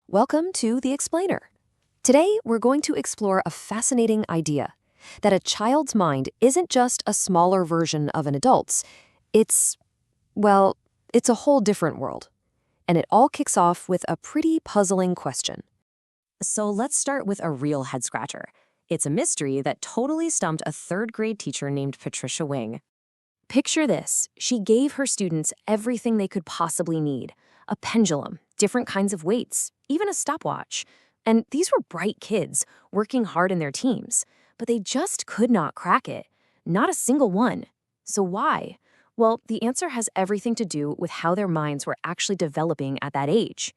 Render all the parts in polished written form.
Welcome to The Explainer. Today, we're going to explore a fascinating idea that a child's mind isn't just a smaller version of an adult's. It's a whole different world. And it all kicks off with a pretty puzzling question. So let's start with a real head-scratcher. It's a mystery that totally stumped a third-grade teacher named Patricia Wing. Picture this. She gave her students everything they could possibly need. A pendulum, different kinds of weights, even a stopwatch. And these were bright kids, working hard in their teams. But they just could not crack it. Not a single one. So why? Well, the answer has everything to do with how their minds were actually developing at that age.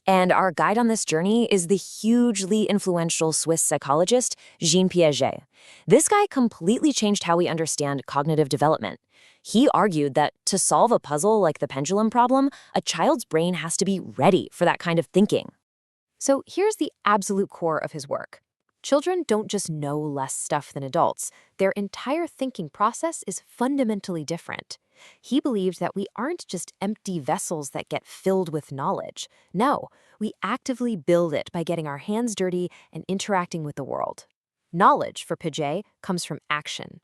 And our guide on this journey is the hugely influential Swiss psychologist, Jean Piaget. This guy completely changed how we understand cognitive development. He argued that to solve a puzzle like the pendulum problem, a child's brain has to be ready for that kind of thinking. So here's the absolute core of his work. Children don't just know less stuff than adults. Their entire thinking process is fundamentally different. He believed that we aren't just empty vessels that get filled with knowledge. No, we actively build it by getting our hands dirty and interacting with the world. Knowledge, for Piaget, comes from action.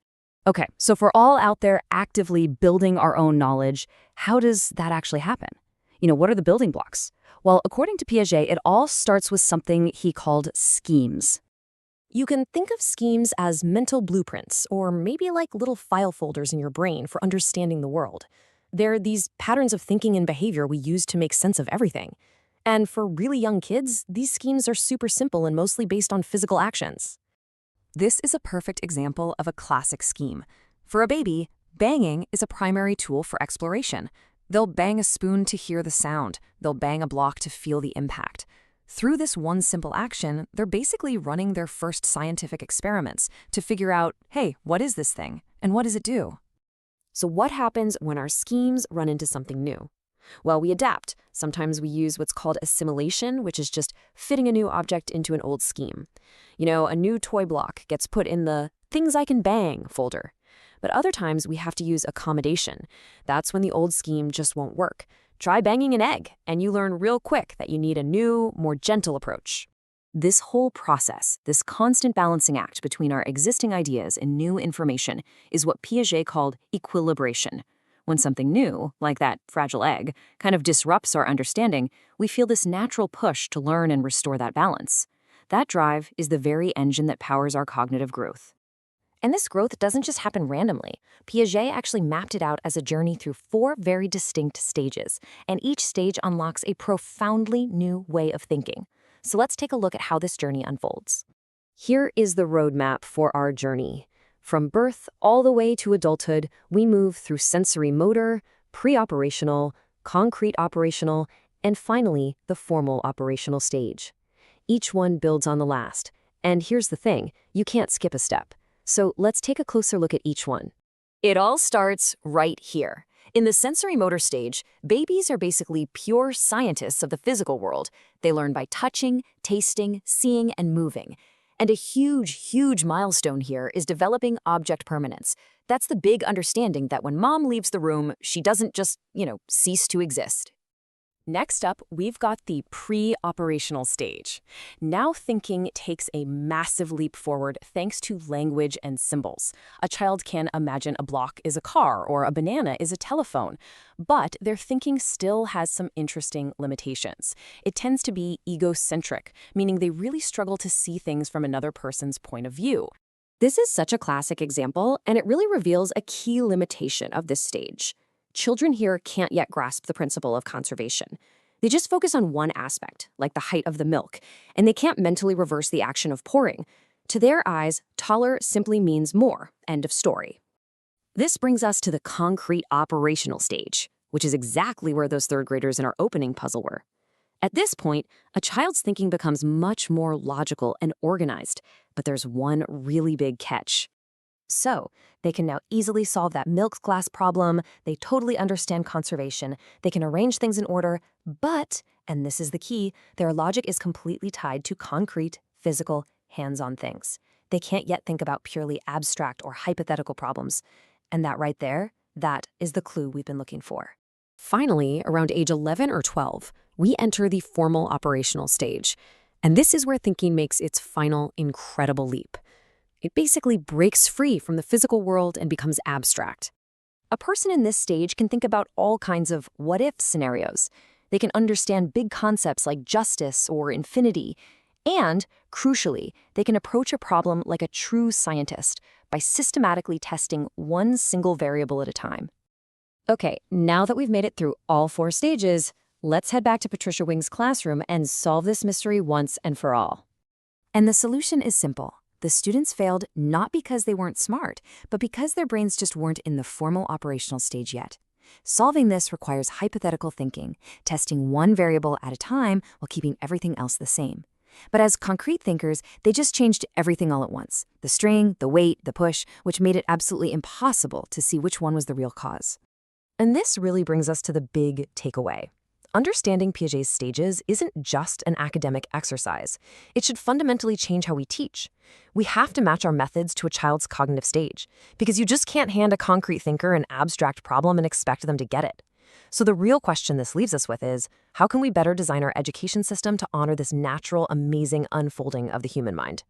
Okay, so if we're all out there actively building our own knowledge, how does that actually happen? What are the building blocks? Well, according to Piaget, it all starts with something he called schemes. You can think of schemes as mental blueprints, or maybe like little file folders in your brain for understanding the world. They're these patterns of thinking and behavior we use to make sense of everything. And for really young kids, these schemes are super simple and mostly based on physical actions. This is a perfect example of a classic scheme. For a baby, banging is a primary tool for exploration. They'll bang a spoon to hear the sound. They'll bang a block to feel the impact. Through this one simple action, they're basically running their first scientific experiments to figure out, hey, what is this thing? And what does it do? So what happens when our schemes run into something new? Well, we adapt. Sometimes we use what's called assimilation, which is just fitting a new object into an old scheme. A new toy block gets put in the things I can bang folder. But other times we have to use accommodation. That's when the old scheme just won't work. Try banging an egg, and you learn real quick that you need a new, more gentle approach. This whole process, this constant balancing act between our existing ideas and new information, is what Piaget called equilibration. When something new, like that fragile egg, kind of disrupts our understanding, we feel this natural push to learn and restore that balance. That drive is the very engine that powers our cognitive growth. And this growth doesn't just happen randomly. Piaget actually mapped it out as a journey through 4 very distinct stages, and each stage unlocks a profoundly new way of thinking. So let's take a look at how this journey unfolds. Here is the roadmap for our journey. From birth all the way to adulthood, we move through sensorimotor, preoperational, concrete operational, and finally, the formal operational stage. Each one builds on the last. And here's the thing, you can't skip a step. So let's take a closer look at each one. It all starts right here. In the sensorimotor stage, babies are basically pure scientists of the physical world. They learn by touching, tasting, seeing, and moving. And a huge, huge milestone here is developing object permanence. That's the big understanding that when mom leaves the room, she doesn't just, cease to exist. Next up, we've got the pre-operational stage. Now thinking takes a massive leap forward thanks to language and symbols. A child can imagine a block is a car or a banana is a telephone, but their thinking still has some interesting limitations. It tends to be egocentric, meaning they really struggle to see things from another person's point of view. This is such a classic example, and it really reveals a key limitation of this stage. Children here can't yet grasp the principle of conservation. They just focus on one aspect, like the height of the milk, and they can't mentally reverse the action of pouring. To their eyes, taller simply means more. End of story. This brings us to the concrete operational stage, which is exactly where those third graders in our opening puzzle were. At this point, a child's thinking becomes much more logical and organized, but there's one really big catch. So, they can now easily solve that milk glass problem, they totally understand conservation, they can arrange things in order, but, and this is the key, their logic is completely tied to concrete, physical, hands-on things. They can't yet think about purely abstract or hypothetical problems. And that right there, that is the clue we've been looking for. Finally, around age 11 or 12, we enter the formal operational stage. And this is where thinking makes its final, incredible leap. It basically breaks free from the physical world and becomes abstract. A person in this stage can think about all kinds of what-if scenarios. They can understand big concepts like justice or infinity. And, crucially, they can approach a problem like a true scientist by systematically testing one single variable at a time. Okay, now that we've made it through all 4 stages, let's head back to Patricia Wing's classroom and solve this mystery once and for all. And the solution is simple. The students failed not because they weren't smart, but because their brains just weren't in the formal operational stage yet. Solving this requires hypothetical thinking, testing one variable at a time while keeping everything else the same. But as concrete thinkers, they just changed everything all at once. The string, the weight, the push, which made it absolutely impossible to see which one was the real cause. And this really brings us to the big takeaway. Understanding Piaget's stages isn't just an academic exercise. It should fundamentally change how we teach. We have to match our methods to a child's cognitive stage, because you just can't hand a concrete thinker an abstract problem and expect them to get it. So the real question this leaves us with is, how can we better design our education system to honor this natural, amazing unfolding of the human mind?